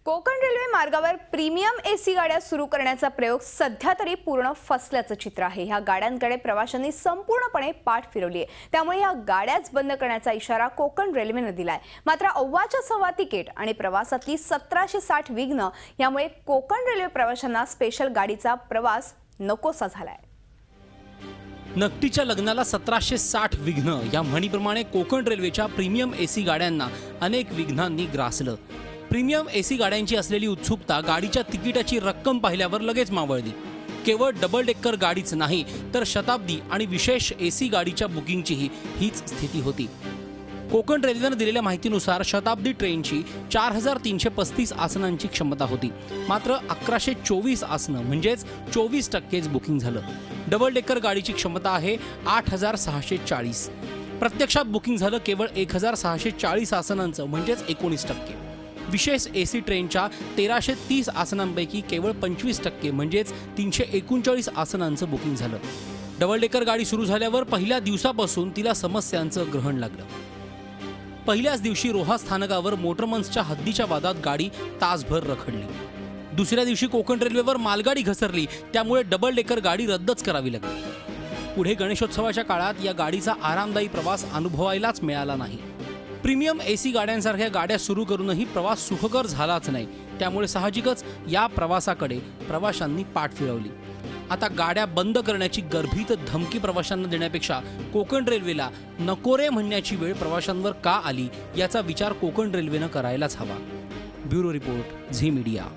Konkan railway मार्गावर premium AC गाड्या सुरू करण्याचा प्रयोग सध्या तरी पूर्ण फसल्याचं चित्र आहे। ह्या गाड्यांकडे प्रवाशांनी संपूर्णपणे पाठ फिरवली आहे। त्यामुळे ह्या गाड्याच बंद करण्याचा इशारा कोकण रेल्वेने दिलाय। मात्र अव्वाच्या सव्वा तिकीट आणि प्रवासातली 1760 विघ्न यामुळे कोकण रेल्वे प्रवाशांना स्पेशल गाडीचा प्रवास नकोसा झालाय। नकटीच्या लग्नाला 1760 विघ्न या म्हणीप्रमाणे कोकण रेल्वेच्या प्रीमियम एसी गाड्यांना अनेक विघ्नांनी ग्रासलं। प्रीमियम एसी गाड्यांची असलेली उत्सुकता गाडीच्या तिकिटाची रक्कम पाहिल्यावर लगेच मावळली। केवळ डबल डेकर गाडीच नाही तर शताब्दी आणि विशेष एसी गाडीच्या बुकिंगचीही हीच स्थिती होती। कोकण रेल्वेने दिलेल्या माहितीनुसार शताब्दी ट्रेनची 4335 आसनांची क्षमता होती, मात्र 1124 आसनं म्हणजेच 24% बुकिंग झालं। डबल डेकर गाडीची क्षमता आहे 8640, प्रत्यक्षात बुकिंग झालं केवळ 1640 आसनांचं म्हणजेच 19%। विशेष एसी ट्रेनच्या 1330 आसनांपैकी केवळ 25% म्हणजेच 339 आसनांचं बुकिंग झालं। डबल डेकर गाडी सुरू झाल्यावर पहिल्या दिवसापासून तिला समस्यांचं ग्रहण लागलं। पहिल्याच दिवशी रोहा स्थानकावर मोटरमन्सच्या हद्दीच्या वादात गाडी तासभर रखडली। दुसऱ्या दिवशी कोकण रेल्वेवर मालगाडी घसरली, त्यामुळे डबल डेकर गाडी रद्दच करावी लागली। पुढे गणेशोत्सवाच्या काळात या गाडीचा आरामदायी प्रवास अनुभवायलाच मिळाला नाही। प्रीमियम एसी गाड्यांसारख्या गाड्या सुरू करूनही प्रवास सुखकर झालाच नाही, त्यामुळे साहजिकच या प्रवासाकडे प्रवाशांनी पाठ फिरवली। आता गाड्या बंद करण्याची गर्भित धमकी प्रवाशांना देण्यापेक्षा कोकण रेल्वेला नको रे म्हणण्याची वेळ प्रवाशांवर का आली याचा विचार कोकण रेल्वेनं करायलाच हवा। Bureau report, Zee Media.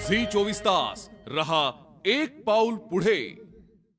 Zee 24 तास रहा एक पाऊल पुढे।